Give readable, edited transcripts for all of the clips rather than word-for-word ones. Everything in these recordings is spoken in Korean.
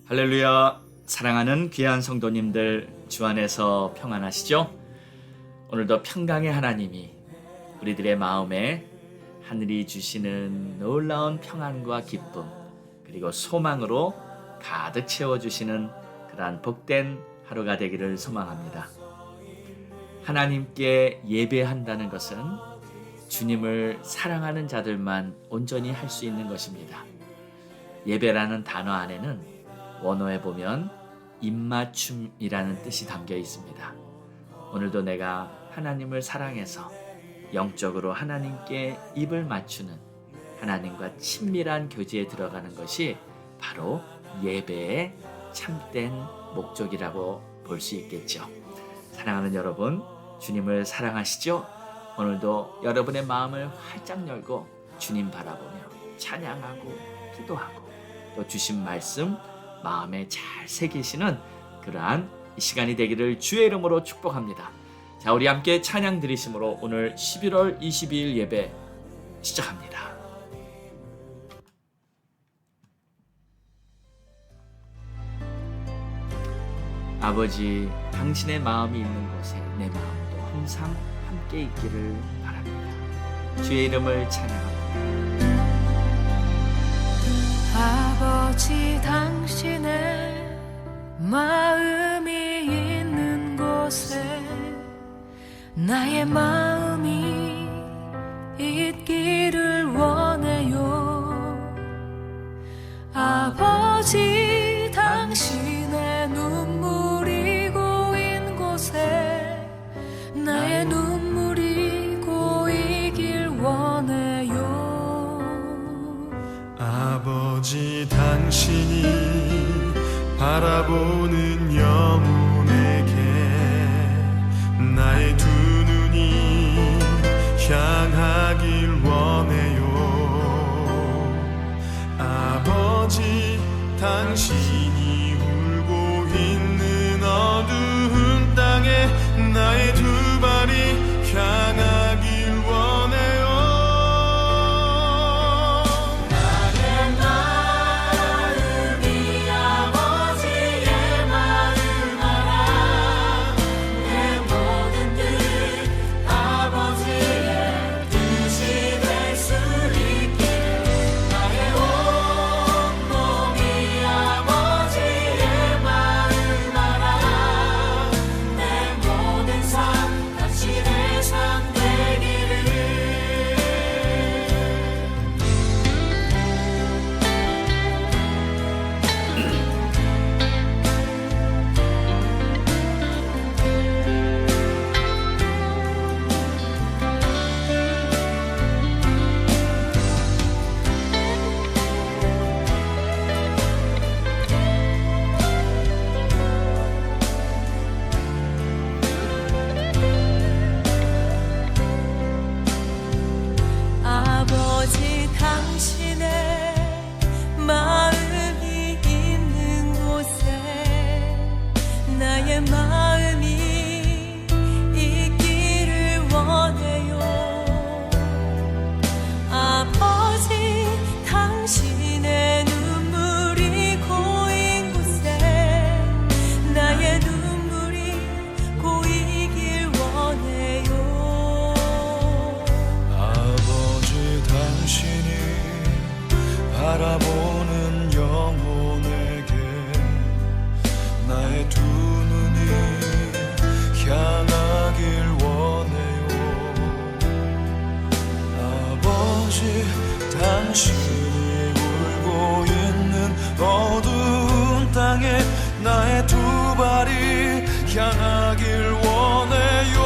할렐루야. 사랑하는 귀한 성도님들, 주 안에서 평안하시죠? 오늘도 평강의 하나님이 우리들의 마음에 하늘이 주시는 놀라운 평안과 기쁨, 그리고 소망으로 가득 채워주시는 그러한 복된 하루가 되기를 소망합니다. 하나님께 예배한다는 것은 주님을 사랑하는 자들만 온전히 할 수 있는 것입니다. 예배라는 단어 안에는 원어에 보면 입맞춤이라는 뜻이 담겨 있습니다. 오늘도 내가 하나님을 사랑해서 영적으로 하나님께 입을 맞추는, 하나님과 친밀한 교제에 들어가는 것이 바로 예배의 참된 목적이라고 볼 수 있겠죠. 사랑하는 여러분, 주님을 사랑하시죠? 오늘도 여러분의 마음을 활짝 열고 주님 바라보며 찬양하고 기도하고 또 주신 말씀 마음에 잘 새기시는 그러한 시간이 되기를 주의 이름으로 축복합니다. 자, 우리 함께 찬양 드리심으로 오늘 11월 22일 예배 시작합니다. 아버지, 당신의 마음이 있는 곳에 내 마음도 항상 함께 있기를 바랍니다. 주의 이름을 찬양합니다. 아버지, 당신의 마음이 있는 곳에 나의 마음이 있기를 원해요. 아버지, 당신의 눈물이 고인 곳에 나의 눈물이 고이길 원해요. 아버지, 당신이 바라보는 영혼에게 나의 두 눈이 향하길 원해요. 아버지, 당신이 울고 있는 어두운 땅에 나의 두 발이 향하길 원해요. 아버지, 당신의 마음이 있는 곳에 나의 마음이 있기를 원해요. 아버지, 당신의 눈물이 고인 곳에 나의 눈물이 고이길 원해요. 아버지, 당신이 바라보는 영혼에게 나의 두 눈이 향하길 원해요. 아버지, 당신이 울고 있는 어두운 땅에 나의 두 발이 향하길 원해요.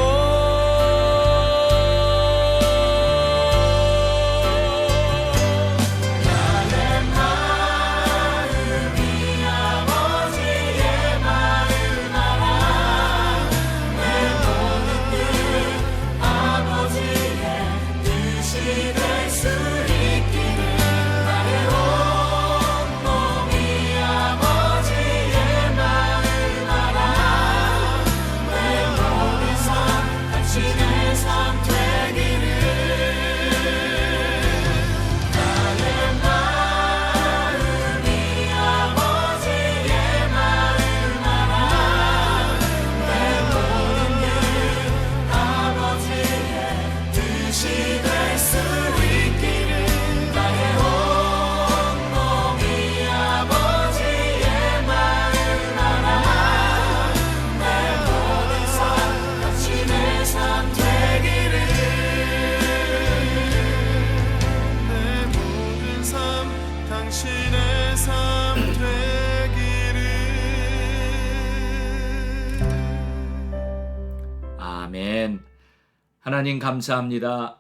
하나님 감사합니다.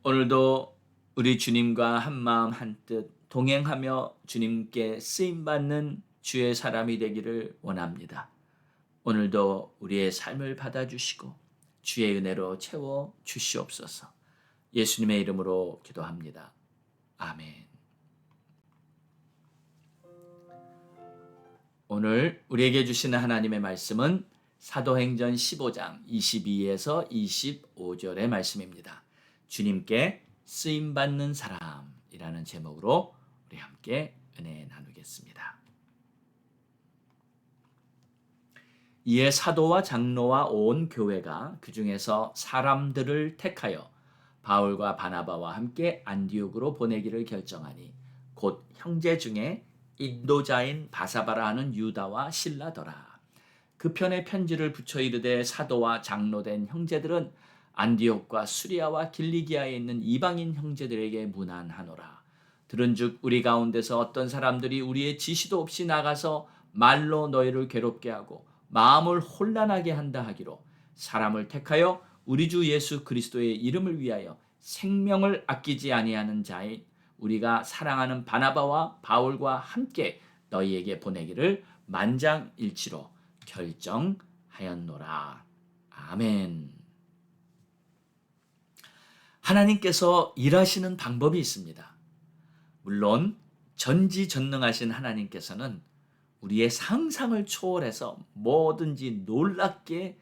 오늘도 우리 주님과 한마음 한뜻 동행하며 주님께 쓰임받는 주의 사람이 되기를 원합니다. 오늘도 우리의 삶을 받아주시고 주의 은혜로 채워 주시옵소서. 예수님의 이름으로 기도합니다. 아멘. 오늘 우리에게 주시는 하나님의 말씀은 사도행전 15장 22에서 25절의 말씀입니다. 주님께 쓰임받는 사람이라는 제목으로 우리 함께 은혜 나누겠습니다. 이에 사도와 장로와 온 교회가 그 중에서 사람들을 택하여 바울과 바나바와 함께 안디옥으로 보내기를 결정하니 곧 형제 중에 인도자인 바사바라 하는 유다와 실라더라. 그 편에 편지를 붙여 이르되 사도와 장로된 형제들은 안디옥과 수리아와 길리기아에 있는 이방인 형제들에게 문안하노라. 들은즉 우리 가운데서 어떤 사람들이 우리의 지시도 없이 나가서 말로 너희를 괴롭게 하고 마음을 혼란하게 한다 하기로 사람을 택하여 우리 주 예수 그리스도의 이름을 위하여 생명을 아끼지 아니하는 자인 우리가 사랑하는 바나바와 바울과 함께 너희에게 보내기를 만장일치로 결정하였노라. 아멘. 하나님께서 일하시는 방법이 있습니다. 물론 전지전능하신 하나님께서는 우리의 상상을 초월해서 뭐든지 놀랍게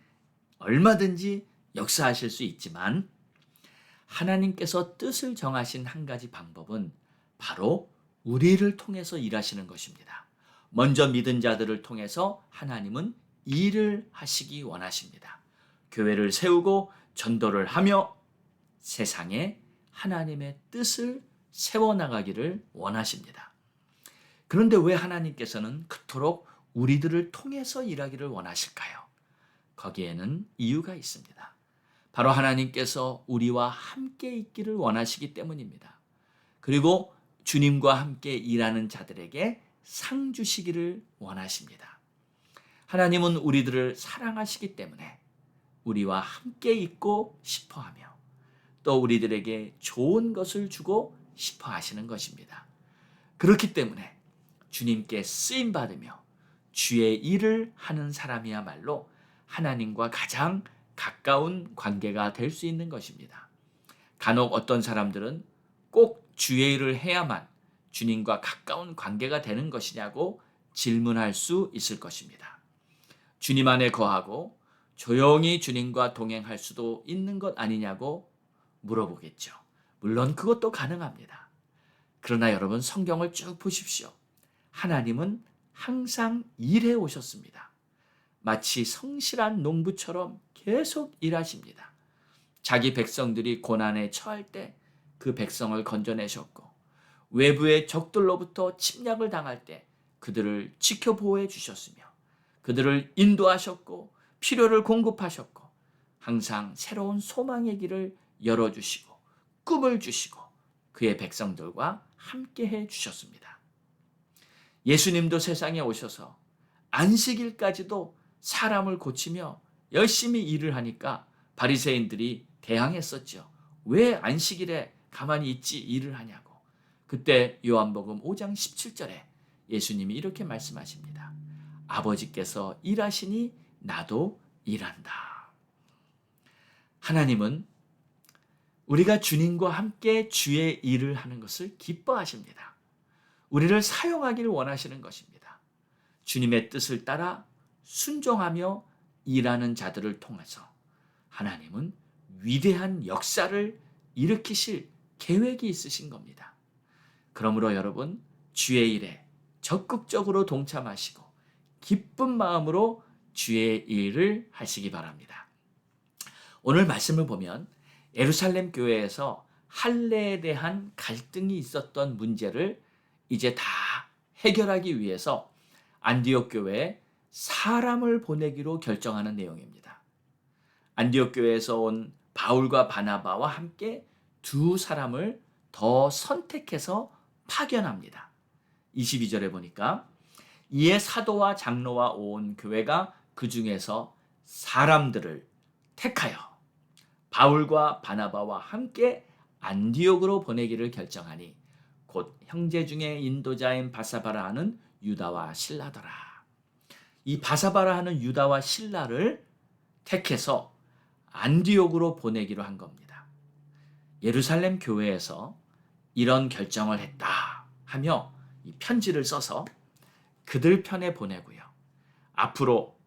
얼마든지 역사하실 수 있지만 하나님께서 뜻을 정하신 한 가지 방법은 바로 우리를 통해서 일하시는 것입니다. 먼저 믿은 자들을 통해서 하나님은 일을 하시기 원하십니다. 교회를 세우고 전도를 하며 세상에 하나님의 뜻을 세워나가기를 원하십니다. 그런데 왜 하나님께서는 그토록 우리들을 통해서 일하기를 원하실까요? 거기에는 이유가 있습니다. 바로 하나님께서 우리와 함께 있기를 원하시기 때문입니다. 그리고 주님과 함께 일하는 자들에게 상 주시기를 원하십니다. 하나님은 우리들을 사랑하시기 때문에 우리와 함께 있고 싶어하며 또 우리들에게 좋은 것을 주고 싶어 하시는 것입니다. 그렇기 때문에 주님께 쓰임 받으며 주의 일을 하는 사람이야말로 하나님과 가장 가까운 관계가 될 수 있는 것입니다. 간혹 어떤 사람들은 꼭 주의 일을 해야만 주님과 가까운 관계가 되는 것이냐고 질문할 수 있을 것입니다. 주님 안에 거하고 조용히 주님과 동행할 수도 있는 것 아니냐고 물어보겠죠. 물론 그것도 가능합니다. 그러나 여러분 성경을 쭉 보십시오. 하나님은 항상 일해 오셨습니다. 마치 성실한 농부처럼 계속 일하십니다. 자기 백성들이 고난에 처할 때 그 백성을 건져내셨고 외부의 적들로부터 침략을 당할 때 그들을 지켜보호해 주셨으며 그들을 인도하셨고 필요를 공급하셨고 항상 새로운 소망의 길을 열어주시고 꿈을 주시고 그의 백성들과 함께해 주셨습니다. 예수님도 세상에 오셔서 안식일까지도 사람을 고치며 열심히 일을 하니까 바리새인들이 대항했었죠. 왜 안식일에 가만히 있지 일을 하냐고. 그때 요한복음 5장 17절에 예수님이 이렇게 말씀하십니다. 아버지께서 일하시니 나도 일한다. 하나님은 우리가 주님과 함께 주의 일을 하는 것을 기뻐하십니다. 우리를 사용하기를 원하시는 것입니다. 주님의 뜻을 따라 순종하며 일하는 자들을 통해서 하나님은 위대한 역사를 일으키실 계획이 있으신 겁니다. 그러므로 여러분 주의 일에 적극적으로 동참하시고 기쁜 마음으로 주의 일을 하시기 바랍니다. 오늘 말씀을 보면 예루살렘 교회에서 할례에 대한 갈등이 있었던 문제를 이제 다 해결하기 위해서 안디옥 교회에 사람을 보내기로 결정하는 내용입니다. 안디옥 교회에서 온 바울과 바나바와 함께 두 사람을 더 선택해서 파견합니다. 22절에 보니까 이에 사도와 장로와 온 교회가 그 중에서 사람들을 택하여 바울과 바나바와 함께 안디옥으로 보내기를 결정하니 곧 형제 중에 인도자인 바사바라 하는 유다와 실라더라. 이 바사바라 하는 유다와 실라를 택해서 안디옥으로 보내기로 한 겁니다. 예루살렘 교회에서 이런 결정을 했다 하며 이 편지를 써서 그들 편에 보내고요. 앞으로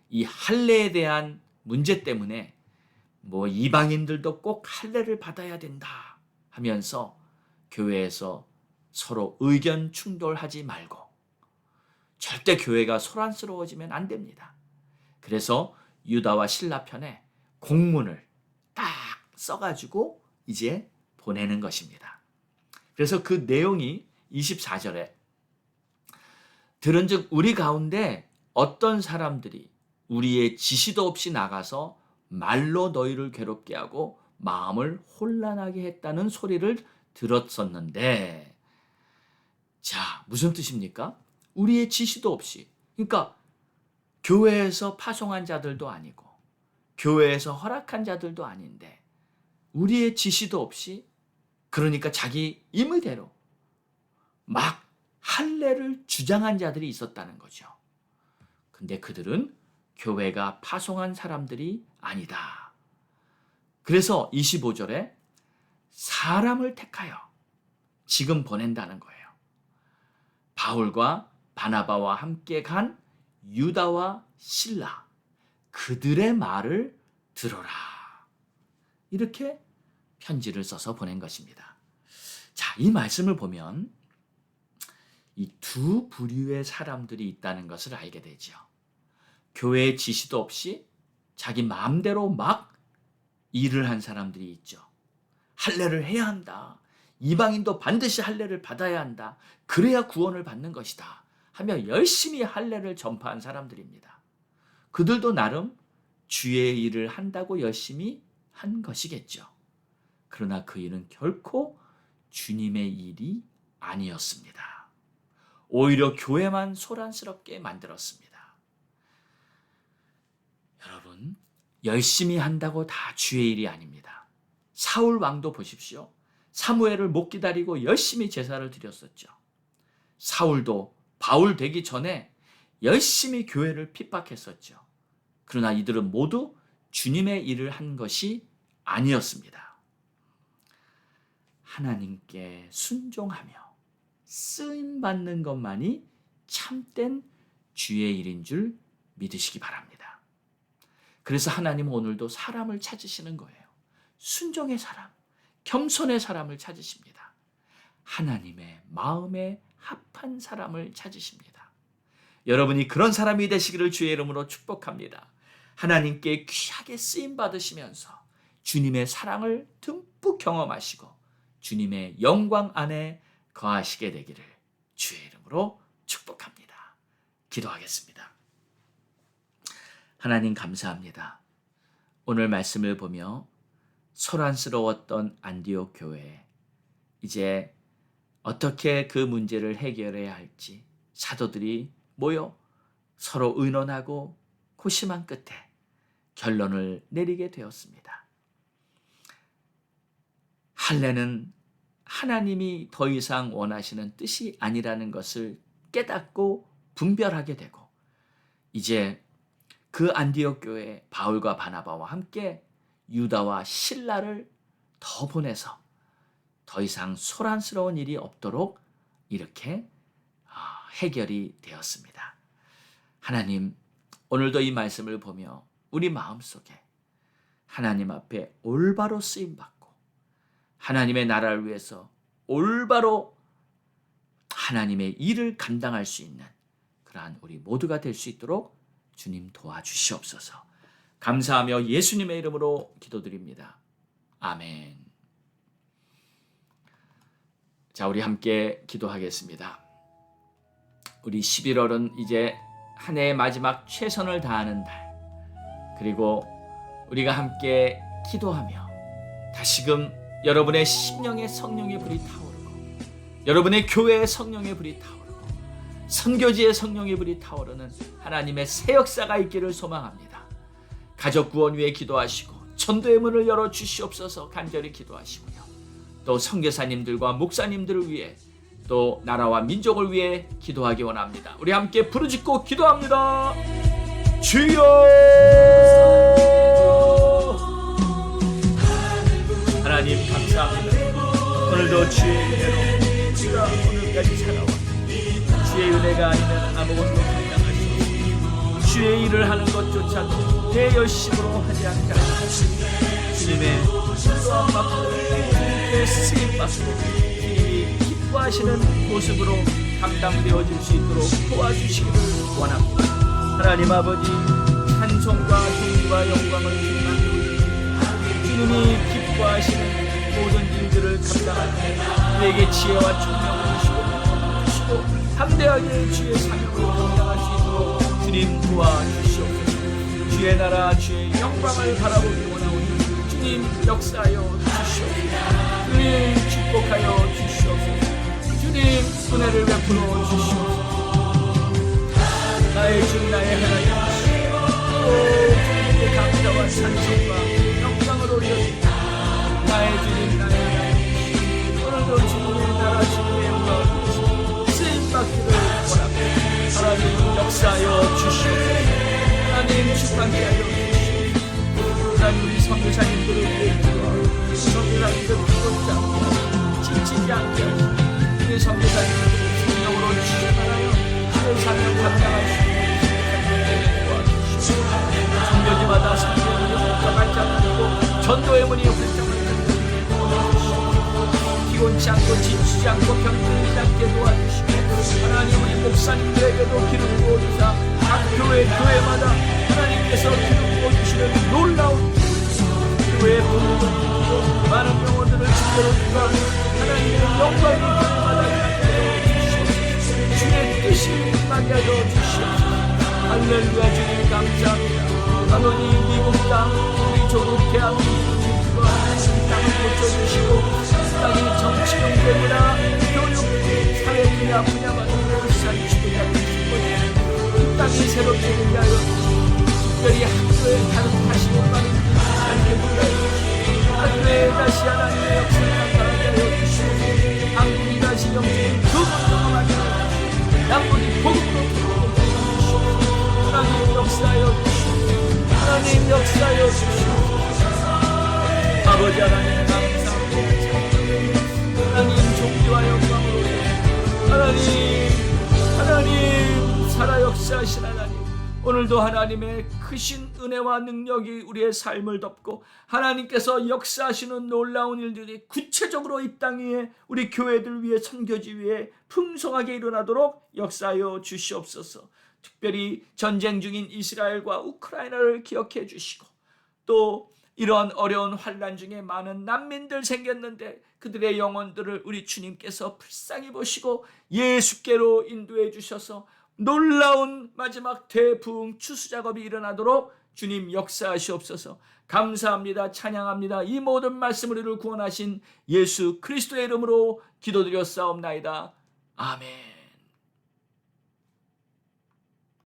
이 할례에 대한 문제 때문에 이방인들도 꼭 할례를 받아야 된다 하면서 교회에서 서로 의견 충돌하지 말고 절대 교회가 소란스러워지면 안 됩니다. 그래서 유다와 실라 편에 공문을 딱 써가지고 이제 보내는 것입니다. 그래서 그 내용이 24절에 들은즉 우리 가운데 어떤 사람들이 우리의 지시도 없이 나가서 말로 너희를 괴롭게 하고 마음을 혼란하게 했다는 소리를 들었었는데, 자, 무슨 뜻입니까? 우리의 지시도 없이, 그러니까 교회에서 파송한 자들도 아니고 교회에서 허락한 자들도 아닌데 우리의 지시도 없이, 그러니까 자기 임의대로 막 할례를 주장한 자들이 있었다는 거죠. 근데 그들은 교회가 파송한 사람들이 아니다. 그래서 25절에 사람을 택하여 지금 보낸다는 거예요. 바울과 바나바와 함께 간 유다와 실라, 그들의 말을 들어라. 이렇게 편지를 써서 보낸 것입니다. 자, 이 말씀을 보면 이 두 부류의 사람들이 있다는 것을 알게 되죠. 교회의 지시도 없이 자기 마음대로 막 일을 한 사람들이 있죠. 할례를 해야 한다. 이방인도 반드시 할례를 받아야 한다. 그래야 구원을 받는 것이다 하며 열심히 할례를 전파한 사람들입니다. 그들도 나름 주의 일을 한다고 열심히 한 것이겠죠. 그러나 그 일은 결코 주님의 일이 아니었습니다. 오히려 교회만 소란스럽게 만들었습니다. 여러분, 열심히 한다고 다 주의 일이 아닙니다. 사울 왕도 보십시오. 사무엘을 못 기다리고 열심히 제사를 드렸었죠. 사울도 바울 되기 전에 열심히 교회를 핍박했었죠. 그러나 이들은 모두 주님의 일을 한 것이 아니었습니다. 하나님께 순종하며 쓰임받는 것만이 참된 주의 일인 줄 믿으시기 바랍니다. 그래서 하나님은 오늘도 사람을 찾으시는 거예요. 순종의 사람, 겸손의 사람을 찾으십니다. 하나님의 마음에 합한 사람을 찾으십니다. 여러분이 그런 사람이 되시기를 주의 이름으로 축복합니다. 하나님께 귀하게 쓰임받으시면서 주님의 사랑을 듬뿍 경험하시고 주님의 영광 안에 거하시게 되기를 주의 이름으로 축복합니다. 기도하겠습니다. 하나님 감사합니다. 오늘 말씀을 보며 소란스러웠던 안디옥 교회, 이제 어떻게 그 문제를 해결해야 할지 사도들이 모여 서로 의논하고 고심한 끝에 결론을 내리게 되었습니다. 할례는 하나님이 더 이상 원하시는 뜻이 아니라는 것을 깨닫고 분별하게 되고, 이제 그 안디옥 교회 바울과 바나바와 함께 유다와 실라를 더 보내서 더 이상 소란스러운 일이 없도록 이렇게 해결이 되었습니다. 하나님, 오늘도 이 말씀을 보며 우리 마음속에 하나님 앞에 올바로 쓰임받고 하나님의 나라를 위해서 올바로 하나님의 일을 감당할 수 있는 그러한 우리 모두가 될 수 있도록 주님 도와주시옵소서. 감사하며 예수님의 이름으로 기도드립니다. 아멘. 자, 우리 함께 기도하겠습니다. 우리 11월은 이제 한 해의 마지막 최선을 다하는 달, 그리고 우리가 함께 기도하며 다시금 여러분의 심령의 성령의 불이 타오르고 여러분의 교회의 성령의 불이 타오르고 선교지의 성령의 불이 타오르는 하나님의 새 역사가 있기를 소망합니다. 가족 구원 위해 기도하시고 전도의 문을 열어 주시옵소서 간절히 기도하시고요. 또 선교사님들과 목사님들을 위해 또 나라와 민족을 위해 기도하기 원합니다. 우리 함께 부르짖고 기도합니다. 주여! 하나님 감사합니다. 오늘도 주의 은혜로 우리가 오늘까지 살아와 주의 은혜가 아니면 아무것도 감당할 수 없습니다. 주의 일을 하는 것조차도 내 열심으로 하지 않게 하시옵소서. 주님의 인도함 받고 주님의 쓰임 받고 주님이 기뻐하시는 모습으로 감당되어질 수 있도록 도와주시기를 원합니다. 하나님 아버지, 찬송과 존귀와 영광을 주님만 돌립니다. 주님이 기뻐하시는 모든 일들을 감당할 때 우리에게 지혜와 총명을 주시고 담대하게 주의 사명을 감당할 수 있도록 주님 도와주시옵소서. 주의 나라 주의 영광을 바라보기 원하오니 주님 역사하여 주시옵소서. 주님 축복하여 주시옵소서. 주님 은혜를 베풀어 주시옵소서. 나의 주 나의 하나님, 오 주님께 감사와 찬송과 영광을 올려드립니다. 나의 주님 나의 하나님, 오늘도 주님의 나라 주님의 영광을 위해서 쓰임받기를 원합니다. 하나님 역사하여 주시옵소서. 하나님 축복하게 하여 주시옵소서. 하나님 우리 선교사님들을 위해 기도하고 선교사님들 기도자 지치지 않게 하시고 우리 선교사님들을 성령으로 주시하여 주의 사명 감당할 수 있는 선교사님들에게 도와주시옵소서. 선교지마다 선교의 문이 활성화하지 않고 전도의 문이 활성화되게 도와주시옵소서. 피곤치 않고 지치지 않고 병들지 않게 도와주시고 하나님 우리 목사님들에게도 기름 부어주사 각 교회마다 하나님께서 기름 부어주시는 놀라운 교회의 부흥을 많은 영혼들을 주께로 구하고 하나님의 영광이 교회마다 주시옵소서. 주의 뜻이 임하게 하여 주시옵소서. 할렐루야. 주님 감사합니다. 아버지 미국 땅 우리 조국 대한민국 이 땅을 고쳐주시고 이 땅이 정치 경제 문화 교육 사회 분야마다 역사를 주게 하여 주시고 이 땅이 새롭게 되게 하여 주시고 특별히 학교에 다시 올바른 하나님께 부여하여 학교에 다시 하나님의 역사를 나타나게 하여 주시고 한국이 다시 영적인 두번 경험하게 하여 주시고 남북이 복음으로 들어오게 하여 주시고 하나님 역사하여 주시고 하나님 역사하여 주시고 아버지 하나님 감사합니다. 하나님 존귀와 영광으로 하나님 살아 역사하신 하나님, 오늘도 하나님의 크신 은혜와 능력이 우리의 삶을 덮고 하나님께서 역사하시는 놀라운 일들이 구체적으로 이 땅 위에 우리 교회들 위해 선교지 위에 풍성하게 일어나도록 역사하여 주시옵소서. 특별히 전쟁 중인 이스라엘과 우크라이나를 기억해 주시고 또 이러한 어려운 환난 중에 많은 난민들 생겼는데 그들의 영혼들을 우리 주님께서 불쌍히 보시고 예수께로 인도해 주셔서 놀라운 마지막 대부흥 추수 작업이 일어나도록 주님 역사하시옵소서. 감사합니다. 찬양합니다. 이 모든 말씀 우리를 구원하신 예수 그리스도의 이름으로 기도드렸사옵나이다. 아멘.